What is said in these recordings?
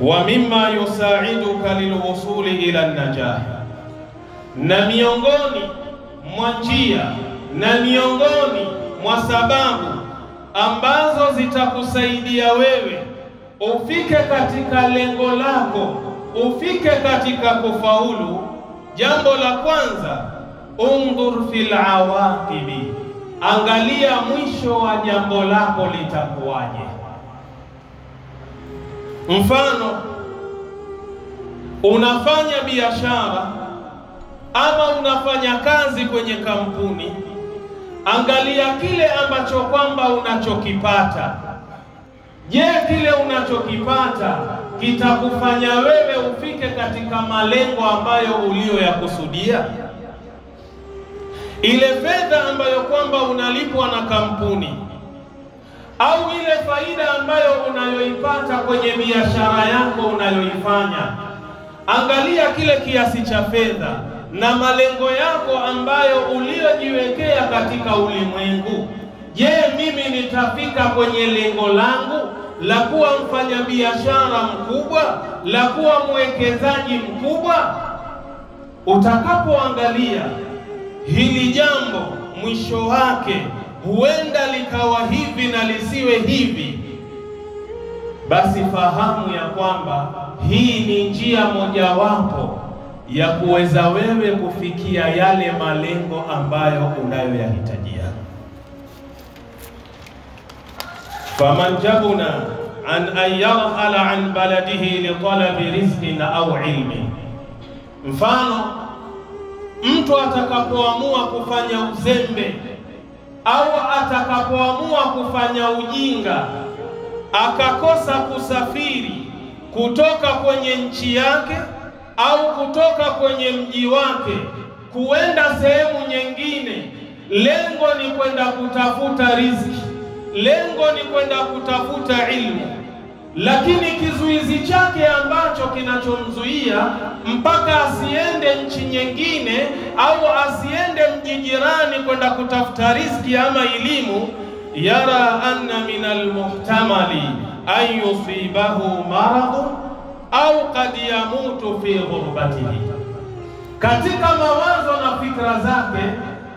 wa mimma yusaiduka lilwusuli ila najah, na miongoni mwa njia na miongoni mwa sababu ambazo zitakusaidia wewe ufike katika lengo lako, ufike katika kufaulu. Jambo la kwanza, undhur fil awaqibi, angalia mwisho wa jambo lako litakuwaje. Mfano, unafanya biashara ama unafanya kazi kwenye kampuni, angalia kile ambacho kwamba unachokipata. Je, kile unachokipata kitakufanya wewe ufike katika malengo ambayo uliyoyakusudia? Ile fedha ambayo kwamba unalipwa na kampuni au ile faida ambayo unayoipata kwenye biashara yako unayoifanya, angalia kile kiasi cha fedha na malengo yako ambayo uliyojiwekea katika ulimwengu. Je, mimi nitafika kwenye lengo langu la kuwa mfanyabiashara mkubwa, la kuwa mwekezaji mkubwa? Utakapoangalia hili jambo mwisho wake huenda likawa hivi na lisiwe hivi, basi fahamu ya kwamba hii ni njia mojawapo ya kuweza wewe kufikia yale malengo ambayo unayoyahitajia. faman jabuna an yarhala an baladihi li talabi rizqin au ilmi. Mfano, mtu atakapoamua kufanya uzembe au atakapoamua kufanya ujinga, akakosa kusafiri kutoka kwenye nchi yake au kutoka kwenye mji wake kuenda sehemu nyingine, lengo ni kwenda kutafuta riziki, lengo ni kwenda kutafuta ilmu, lakini kizuizi chake ambacho kinachomzuia mpaka asiende nchi nyingine au asiende mji jirani kwenda kutafuta riziki ama elimu, yara anna min almuhtamali an yusibahu maradun au qad yamutu fi ghurbatihi. Katika mawazo na fikra zake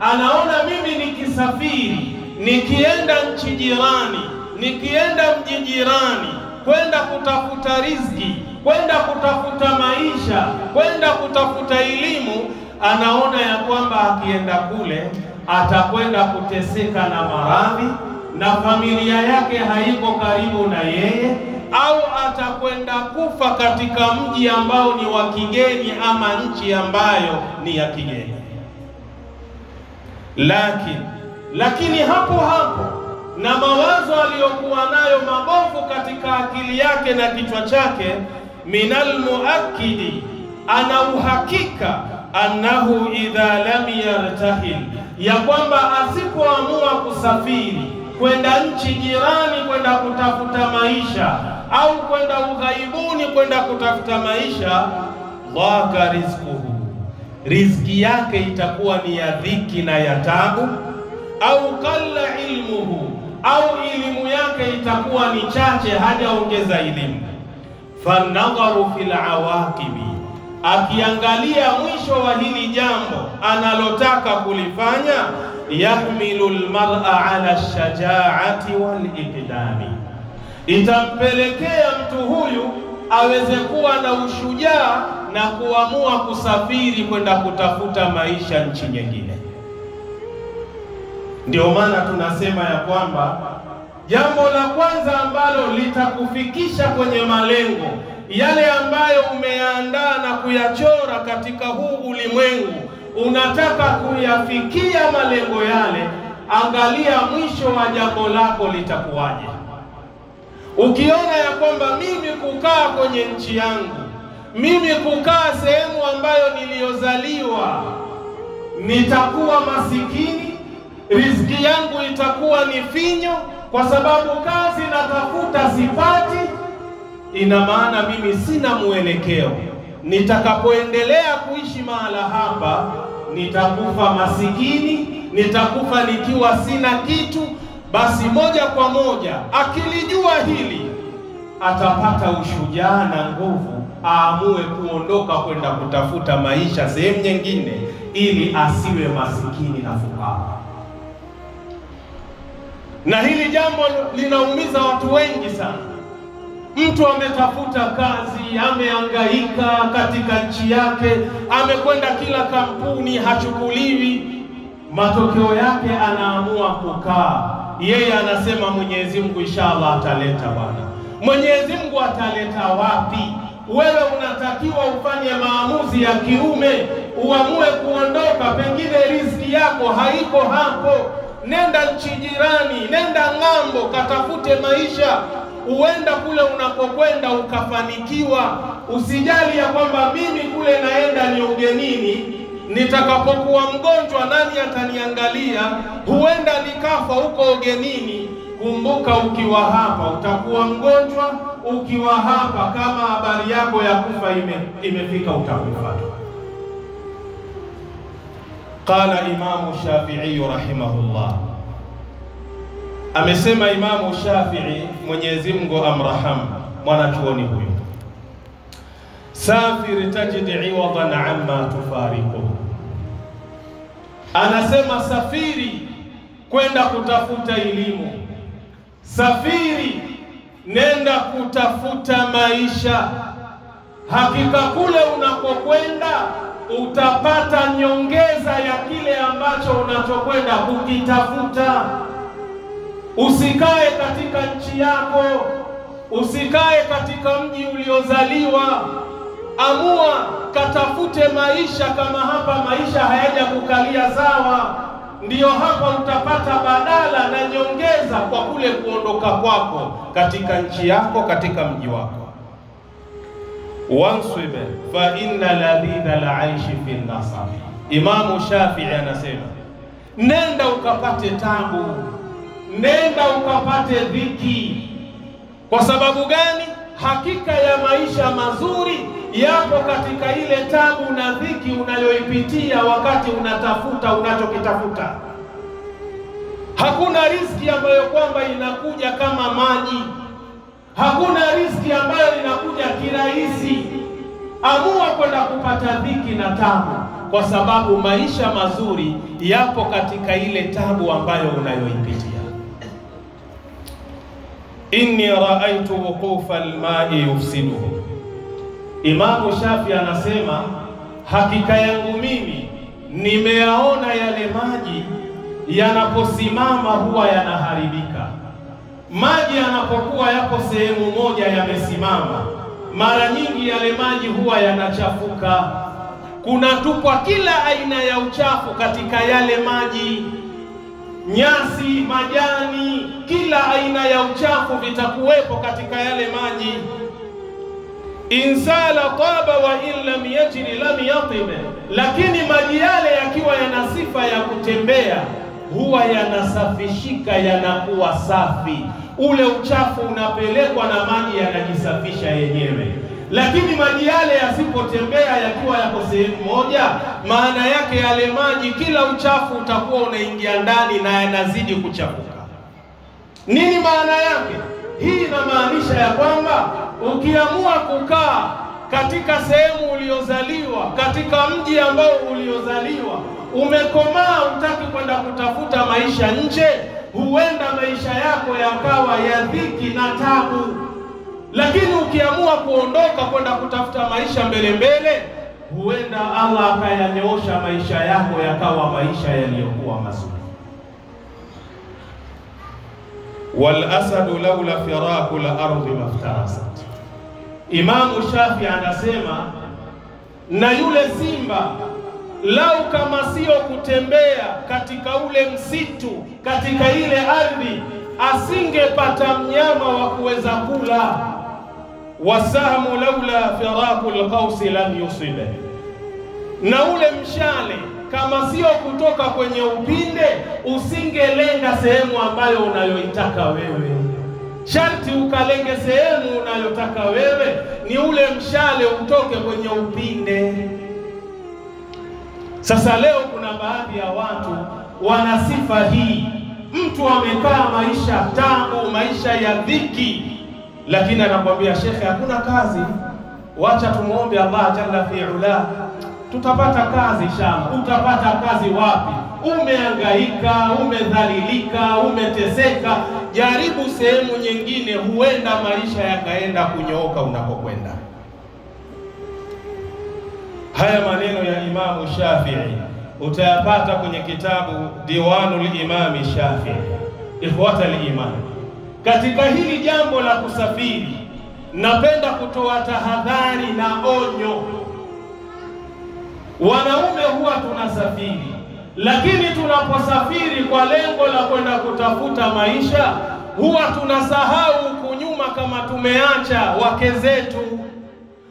anaona, mimi nikisafiri, nikienda nchi jirani, nikienda mji jirani kwenda kutafuta riziki, kwenda kutafuta maisha, kwenda kutafuta elimu, anaona ya kwamba akienda kule atakwenda kuteseka na maradhi na familia yake haiko karibu na yeye, au atakwenda kufa katika mji ambao ni wa kigeni ama nchi ambayo ni ya kigeni. Lakini hapo hapo na mawazo aliyokuwa nayo mabovu katika akili yake na kichwa chake, minal muakkidi, ana uhakika annahu idha lam yartahil, ya kwamba asipoamua kusafiri kwenda nchi jirani kwenda kutafuta maisha au kwenda ughaibuni kwenda kutafuta maisha, dhaka rizquhu, riziki yake itakuwa ni ya dhiki na ya tabu, au qalla ilmuhu, au elimu yake itakuwa ni chache hajaongeza elimu. Fanadharu fil awaqibi, akiangalia mwisho wa hili jambo analotaka kulifanya, yahmilu almar'a ala shajaati wal iqdami, itampelekea mtu huyu aweze kuwa na ushujaa na kuamua kusafiri kwenda kutafuta maisha nchi nyingine. Ndio maana tunasema ya kwamba jambo la kwanza ambalo litakufikisha kwenye malengo yale ambayo umeandaa na kuyachora katika huu ulimwengu, unataka kuyafikia malengo yale, angalia mwisho wa jambo lako litakuwaje. Ukiona ya kwamba mimi kukaa kwenye nchi yangu, mimi kukaa sehemu ambayo niliyozaliwa, nitakuwa masikini, riziki yangu itakuwa ni finyo kwa sababu kazi natafuta sipati, ina maana mimi sina mwelekeo. Nitakapoendelea kuishi mahala hapa, nitakufa masikini, nitakufa nikiwa sina kitu. Basi moja kwa moja akilijua hili, atapata ushujaa na nguvu aamue kuondoka kwenda kutafuta maisha sehemu nyingine, ili asiwe masikini na fukara. Na hili jambo linaumiza watu wengi sana. Mtu ametafuta kazi, amehangaika katika nchi yake, amekwenda kila kampuni, hachukuliwi. Matokeo yake anaamua kukaa. Yeye anasema Mwenyezi Mungu inshallah ataleta bwana. Mwenyezi Mungu ataleta wapi? Wewe unatakiwa ufanye maamuzi ya kiume, uamue kuondoka. Pengine riziki yako haiko hapo. Nenda nchi jirani, nenda ng'ambo, katafute maisha. Uenda kule unakokwenda ukafanikiwa. Usijali ya kwamba mimi kule naenda ni ugenini, nitakapokuwa mgonjwa nani ataniangalia? Huenda nikafa huko ugenini. Kumbuka, ukiwa hapa utakuwa mgonjwa, ukiwa hapa kama habari yako ya kufa imefika utakufa. Qala Imamu Shafi'i rahimahullah, amesema Imamu Shafi'i, Mwenyezi Mungu amrahamu, mwanachuoni huyu, safir tajid iwadan amma tufariqu. Anasema safiri kwenda kutafuta elimu, safiri nenda kutafuta maisha. Hakika kule unakokwenda utapata nyongeza ya kile ambacho unachokwenda kukitafuta. Usikae katika nchi yako, usikae katika mji uliozaliwa. Amua katafute maisha. Kama hapa maisha hayaja kukalia sawa, ndiyo hapa utapata badala na nyongeza kwa kule kuondoka kwako katika nchi yako, katika mji wako. Wansib fa inna ladhidha al-aishi fi an-nasab. Imamu Shafi'i anasema nenda ukapate tabu, nenda ukapate dhiki. Kwa sababu gani? Hakika ya maisha mazuri yapo katika ile tabu na dhiki unayoipitia wakati unatafuta unachokitafuta. Hakuna riziki ambayo kwamba inakuja kama maji. Hakuna riziki ambayo inakuja kirahisi. Amua kwenda kupata dhiki na tabu, kwa sababu maisha mazuri yapo katika ile tabu ambayo unayoipitia. Inni raaitu wuqufa al-ma'i yufsiduhu. Imamu Shafi anasema hakika yangu mimi nimeyaona yale maji yanaposimama huwa yanaharibika. Maji yanapokuwa yapo sehemu moja yamesimama, mara nyingi yale maji huwa yanachafuka. Kunatupwa kila aina ya uchafu katika yale maji. Nyasi, majani, kila aina ya uchafu vitakuwepo katika yale maji. Insala taba wa in lam yajri lam yatib. Lakini maji yale yakiwa yana sifa ya kutembea huwa yanasafishika, yanakuwa safi. Ule uchafu unapelekwa na maji yanajisafisha yenyewe. Lakini maji yale yasipotembea yakiwa yako sehemu moja, maana yake yale maji kila uchafu utakuwa unaingia ndani na yanazidi kuchafuka. Nini maana yake? Hii inamaanisha ya kwamba ukiamua kukaa katika sehemu uliozaliwa, katika mji ambao uliozaliwa, umekomaa utaki kwenda kutafuta maisha nje, huenda maisha yako yakawa ya dhiki na tabu. Lakini ukiamua kuondoka kwenda kutafuta maisha mbele, huenda Allah akayanyoosha maisha yako yakawa maisha yaliyokuwa mazuri. Wal asadu laula firaku la ardi maftarasat. Imamu Shafi anasema na yule simba lau kama sio kutembea katika ule msitu, katika ile ardhi, asingepata mnyama wa kuweza kula. Wasamu laula firaku alqausi lam yusibe. Na ule mshale kama sio kutoka kwenye upinde usingelenga sehemu ambayo unayoitaka wewe. Sharti ukalenge sehemu unayotaka wewe, ni ule mshale utoke kwenye upinde. Sasa leo kuna baadhi ya watu wana sifa hii. Mtu amekaa maisha tabu, maisha ya dhiki, lakini anakuambia shekhe, hakuna kazi, wacha tumuombe Allah jalla fi'ala, tutapata kazi inshallah. Utapata kazi wapi? Umehangaika, umedhalilika, umeteseka. Jaribu sehemu nyingine, huenda maisha yakaenda kunyooka unapokwenda. Haya maneno ya Imamu Shafi'i utayapata kwenye kitabu Diwanul Imami Shafi'i. Ikhwata al-iman, katika hili jambo la kusafiri, napenda kutoa tahadhari na onyo. Wanaume huwa tunasafiri, lakini tunaposafiri kwa lengo la kwenda kutafuta maisha, huwa tunasahau huku nyuma kama tumeacha wake zetu,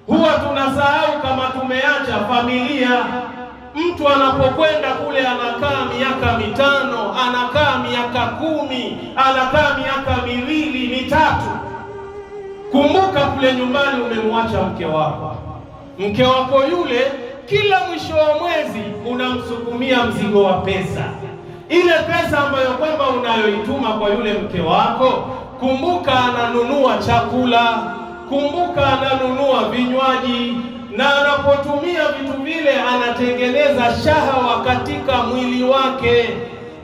huwa tunasahau kama tumeacha familia. Mtu anapokwenda kule anakaa miaka 5, anakaa miaka 10, anakaa miaka 2, 3. Kumbuka kule nyumbani umemwacha mke wako. Mke wako yule kila mwisho wa mwezi unamsukumia mzigo wa pesa. Ile pesa ambayo kwamba unayoituma kwa yule mke wako, kumbuka ananunua chakula, kumbuka ananunua vinywaji, na anapotumia vitu vile anatengeneza shahawa katika mwili wake,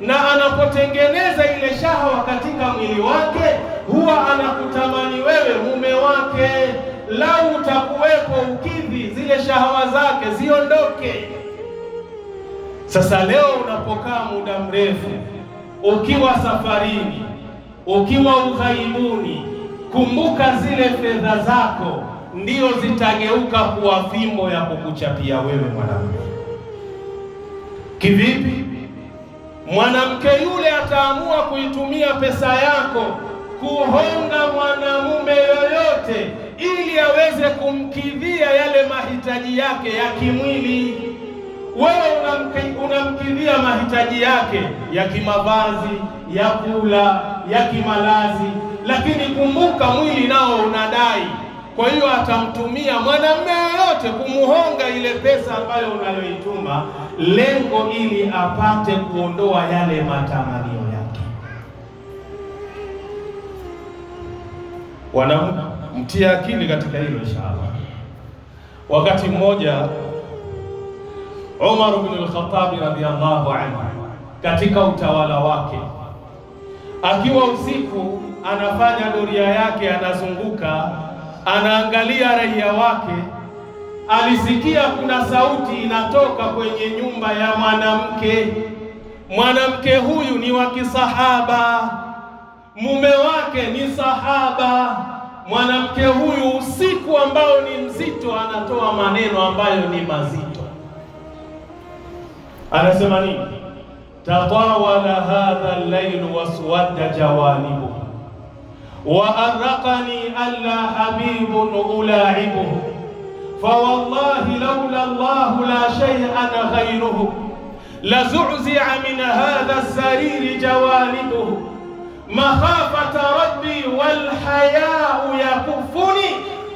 na anapotengeneza ile shahawa katika mwili wake, huwa anakutamani wewe mume wake. Lau utakuwepo ukidhi zile shahawa zake ziondoke. Sasa leo unapokaa muda mrefu, ukiwa safarini, ukiwa ughaibuni, kumbuka zile fedha zako ndio zitageuka kuwa fimbo ya kukuchapia wewe mwanamke. Kivipi? Mwanamke yule ataamua kuitumia pesa yako kuhonga mwanamume yoyote ili aweze kumkidhia yale mahitaji yake ya kimwili. Wewe unamkidhia mahitaji yake ya kimavazi, ya kula, ya kimalazi, lakini kumbuka mwili nao unadai. Kwa hiyo atamtumia mwanamume yoyote kumuhonga ile pesa ambayo unayoituma, lengo ili apate kuondoa yale matamanio yake. Wanamtia akili katika hilo inshallah. Wakati mmoja Umar ibn al-Khattab radhiyallahu anhu katika utawala wake, akiwa usiku anafanya doria yake, anazunguka, anaangalia raia wake, alisikia kuna sauti inatoka kwenye nyumba ya mwanamke. Mwanamke huyu ni wa kisahaba, mume wake ni sahaba. Mwanamke huyu usiku ambao ni mzito anatoa maneno ambayo ni mazito. Anasema nini? Tatawala hadha al-layl waswadda jawanibuhu وأرقني ألا حبيب ألاعبه فوالله لولا الله لا شيء غيره لزعزع من هذا السرير جوانبه مخافة ربي والحياء يكفني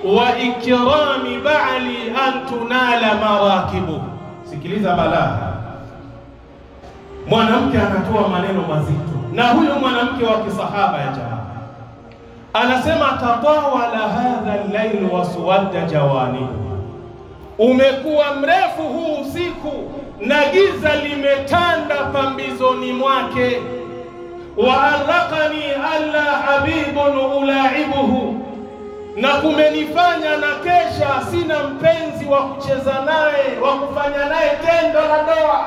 وإكرام بعلي أن تنال مراكبه. Sikiliza balaa. Mwanamke anatoa maneno mazito, na huyo mwanamke wa kisahaba ya jamaa anasema tatawala hadha al-layl waswadda jawanibu, umekuwa mrefu huu usiku na giza limetanda pambizoni mwake. Wa arqani alla habibun ulaibuhu, na kumenifanya na kesha sina mpenzi wa kucheza naye, wa kufanya naye tendo la ndoa.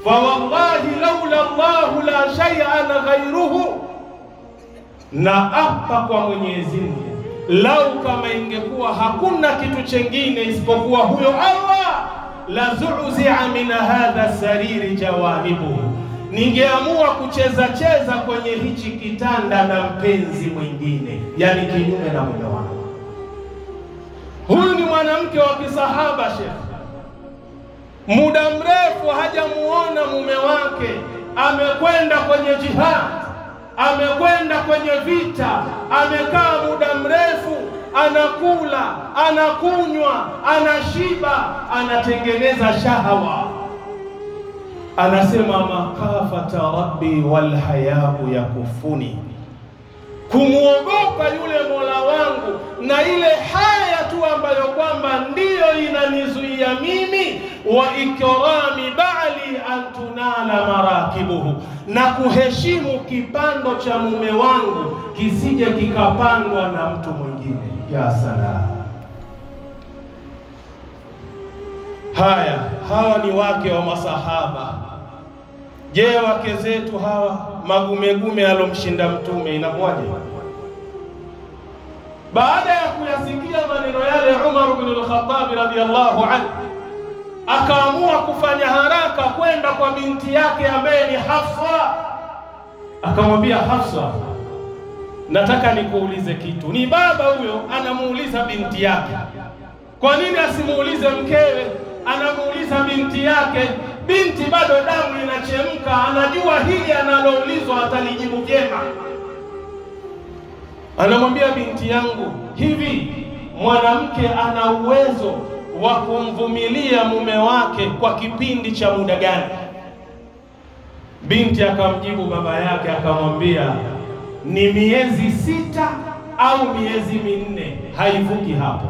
Fa wallahi laula Allahu la shay'an ghayruhu, na apa kwa Mwenyezi Mungu, lau kama ingekuwa hakuna kitu chengine isipokuwa huyo Allah, la zu'zi'a min hadha sariri jawanibuhu, ningeamua kucheza cheza kwenye hichi kitanda na mpenzi mwingine, yani kinyume na mume wangu. Huyu ni mwanamke wa kisahaba Sheikh, muda mrefu hajamuona mume wake, amekwenda kwenye jihad, amekwenda kwenye vita, amekaa muda mrefu, anakula, anakunywa, anashiba, anatengeneza shahawa. Anasema makafata rabbi wal hayau yakufuni, kumuogopa yule Mola wangu, na ile haya tu ambayo kwamba ndiyo inanizuia mimi, wa ikrami ba'li an tunala marakibuhu, na kuheshimu kipando cha mume wangu kisije kikapandwa na mtu mwingine. Ya salam. Hawa ni wake wa masahaba. Je, wake zetu hawa magumegume alomshinda mtume inakuwaje? Baada ya kuyasikia maneno yale, Umar ibn al-Khattab radhiyallahu anhu akaamua kufanya haraka kwenda kwa binti yake ambaye ni Hafsa. Akamwambia, Hafsa, nataka nikuulize kitu. Ni baba huyo anamuuliza binti yake. Kwa nini asimuulize mkewe? Anamuuliza binti yake. Binti bado damu inachemka, anajua hili analoulizwa atalijibu vyema. Anamwambia, binti yangu, hivi mwanamke ana uwezo wa kumvumilia mume wake kwa kipindi cha muda gani? Binti akamjibu baba yake akamwambia, ni miezi 6 au miezi 4, haivuki hapo.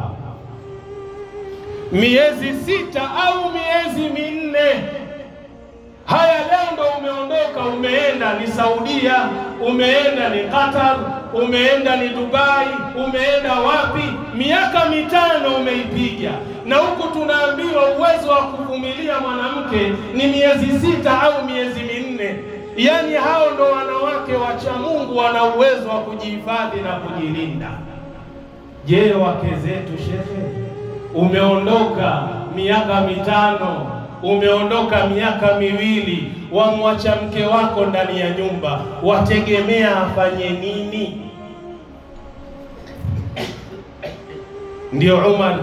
Miezi 6 au miezi 4. Haya, leo ndo umeondoka, umeenda ni Saudia, umeenda ni Qatar, umeenda ni Dubai, umeenda wapi? Miaka 5 umeipiga, na huku tunaambiwa uwezo wa kuvumilia mwanamke ni miezi 6 au miezi 4. Yani hao ndo wanawake wacha Mungu, wana uwezo wa kujihifadhi na kujilinda. Je, wake zetu shehe, umeondoka miaka 5, umeondoka miaka 2, wamwacha mke wako ndani ya nyumba, wategemea afanye nini? Ndio Umar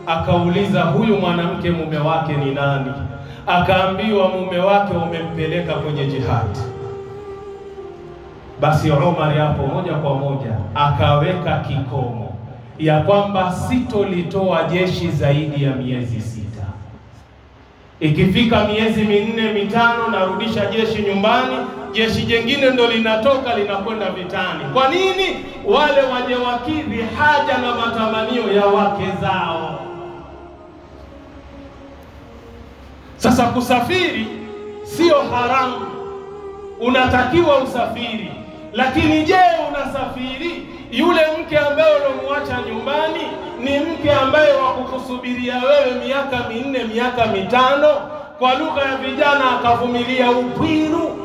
akauliza, huyu mwanamke mume wake ni nani? Akaambiwa, mume wake umempeleka kwenye jihad. Basi Umar hapo moja kwa moja akaweka kikomo ya kwamba sitolitoa jeshi zaidi ya miezi 6. Ikifika miezi 4 5 narudisha jeshi nyumbani, jeshi jengine ndo linatoka linakwenda vitani. Kwa nini? Wale waje wakidhi haja na matamanio ya wake zao. Sasa kusafiri sio haramu, unatakiwa usafiri. Lakini je, unasafiri yule mke ambaye ulomwacha nyumbani ni mke ambaye wakukusubiria wewe miaka 4 miaka 5, kwa lugha ya vijana akavumilia upwiru?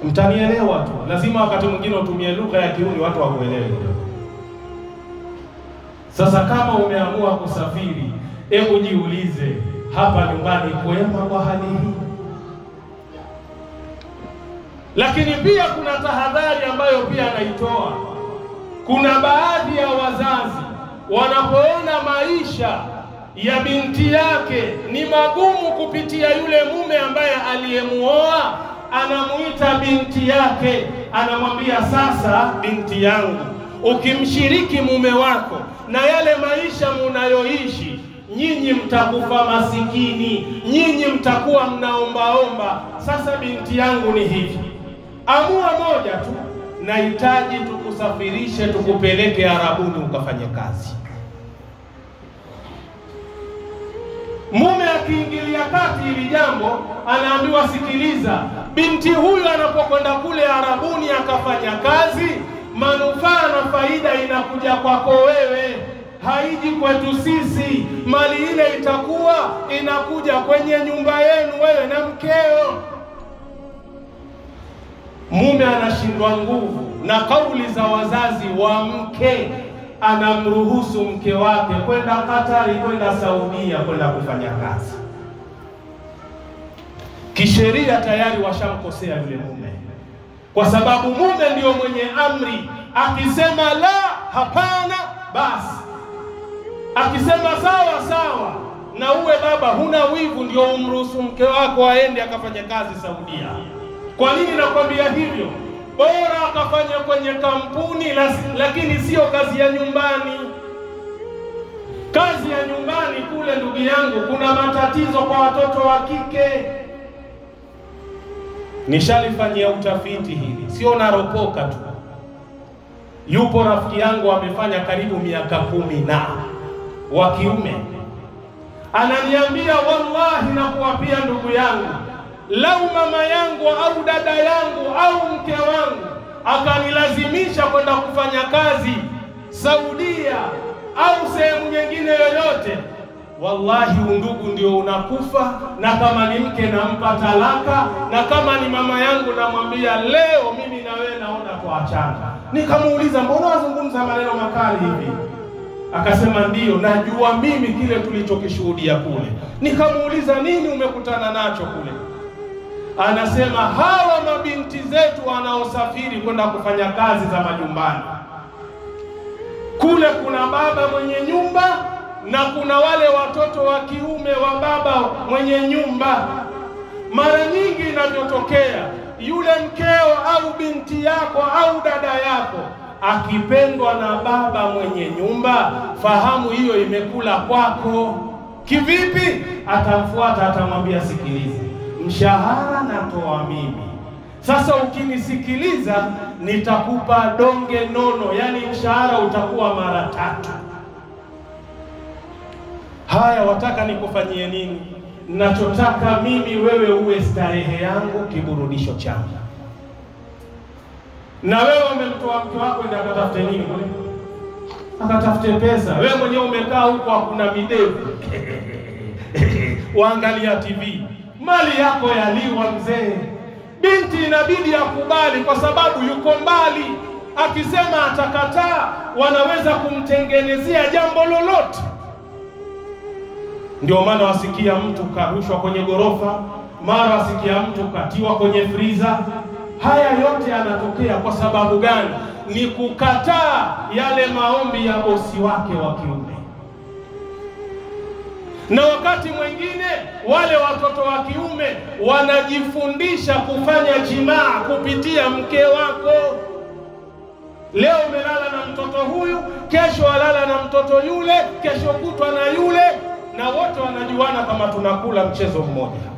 Mtanielewa tu, lazima wakati mwingine utumie lugha ya kiuni watu wakuelewe. Sasa kama umeamua kusafiri, hebu jiulize, hapa nyumbani kwema kwa hali hii? Lakini pia kuna tahadhari ambayo pia anaitoa. Kuna baadhi ya wazazi wanapoona maisha ya binti yake ni magumu kupitia yule mume ambaye aliyemuoa, anamuita binti yake, anamwambia, sasa binti yangu, ukimshiriki mume wako na yale maisha munayoishi, nyinyi mtakufa masikini, nyinyi mtakuwa mnaombaomba. Sasa binti yangu ni hivi, amua moja tu, nahitaji tukusafirishe tukupeleke Arabuni ukafanye kazi. Mume akiingilia kati hili jambo, anaambiwa, sikiliza, binti huyu anapokwenda kule Arabuni akafanya kazi, manufaa na faida inakuja kwako wewe, haiji kwetu sisi. Mali ile itakuwa inakuja kwenye nyumba yenu wewe na mkeo. Mume anashindwa nguvu na kauli za wazazi wa mke, anamruhusu mke wake kwenda Katari, kwenda Saudia, kwenda kufanya kazi. Kisheria tayari washamkosea yule mume, kwa sababu mume ndio mwenye amri. Akisema la, hapana, basi. Akisema sawa sawa, na uwe baba huna wivu, ndio umruhusu mke wako aende akafanya kazi Saudia. Kwa nini nakwambia hivyo? Bora akafanya kwenye kampuni, lakini sio kazi ya nyumbani. Kazi ya nyumbani kule, ndugu yangu, kuna matatizo kwa watoto wa kike. Nishalifanyia utafiti hili, sio naropoka tu. Yupo rafiki yangu amefanya karibu miaka 10 na wa kiume, ananiambia wallahi na kuapia ndugu yangu, lau mama yangu au dada yangu au mke wangu akanilazimisha kwenda kufanya kazi Saudia au sehemu nyingine yoyote, wallahi undugu ndio unakufa. Na kama ni mke nampa talaka, na kama ni mama yangu namwambia leo mimi na wewe naona tuachana. Nikamuuliza, mbona wazungumza maneno makali hivi? Akasema ndio, najua mimi kile tulichokishuhudia kule. Nikamuuliza, nini umekutana nacho kule? Anasema hawa mabinti zetu wanaosafiri kwenda kufanya kazi za majumbani, kule kuna baba mwenye nyumba na kuna wale watoto wa kiume wa baba mwenye nyumba. Mara nyingi inavyotokea, yule mkeo au binti yako au dada yako akipendwa na baba mwenye nyumba, fahamu hiyo imekula kwako. Kivipi? Atamfuata, atamwambia sikiliza, mshahara natoa mimi, sasa ukinisikiliza nitakupa donge nono, yani mshahara utakuwa mara 3. Haya, wataka nikufanyie nini? Nachotaka mimi wewe uwe starehe yangu, kiburudisho changu. Na wewe umemtoa mke wako ndio akatafute nini? Akatafute pesa. Wewe mwenyewe umekaa huko, hakuna midevu waangalia TV, mali yako yaliwa mzee. Binti inabidi akubali kwa sababu yuko mbali. Akisema atakataa, wanaweza kumtengenezea jambo lolote. Ndio maana wasikia mtu karushwa kwenye gorofa, mara wasikia mtu katiwa kwenye friza. Haya yote yanatokea kwa sababu gani? Ni kukataa yale maombi ya bosi wake wa kiume. Na wakati mwingine wale watoto wa kiume wanajifundisha kufanya jimaa kupitia mke wako. Leo umelala na mtoto huyu, kesho walala na mtoto yule, kesho kutwa na yule, na wote wanajuana kama tunakula mchezo mmoja.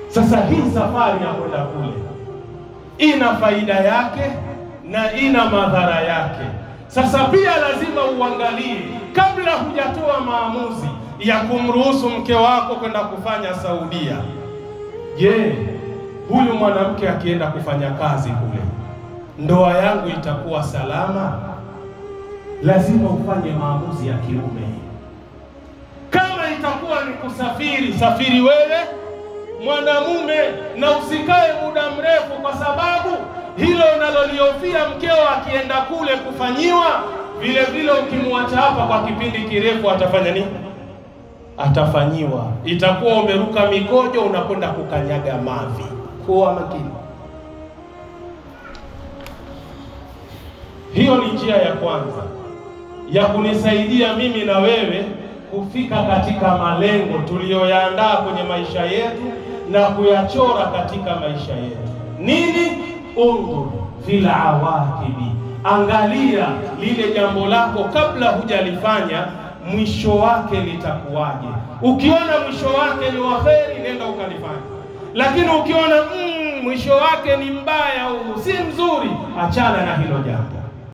Sasa hii safari ya kwenda kule ina faida yake na ina madhara yake. Sasa pia lazima uangalie kabla hujatoa maamuzi ya kumruhusu mke wako kwenda kufanya Saudia. Je, huyu mwanamke akienda kufanya kazi kule, ndoa yangu itakuwa salama? Lazima ufanye maamuzi ya kiume. Kama itakuwa ni kusafiri, safiri wewe mwanamume, na usikae muda mrefu, kwa sababu hilo unaloliofia mkeo akienda kule kufanyiwa, vile vile ukimwacha hapa kwa kipindi kirefu atafanya nini? Atafanyiwa. Itakuwa umeruka mikojo, unakwenda kukanyaga mavi. Kuwa makini. Hiyo ni njia ya kwanza ya kunisaidia mimi na wewe kufika katika malengo tuliyoyaandaa kwenye maisha yetu na kuyachora katika maisha yetu. Nini? Undur fil awaqibi, angalia lile jambo lako kabla hujalifanya, mwisho wake litakuwaje. Ukiona mwisho wake ni waheri, nenda ukalifanya. Lakini ukiona mwisho wake ni mbaya au si mzuri, achana na hilo jambo.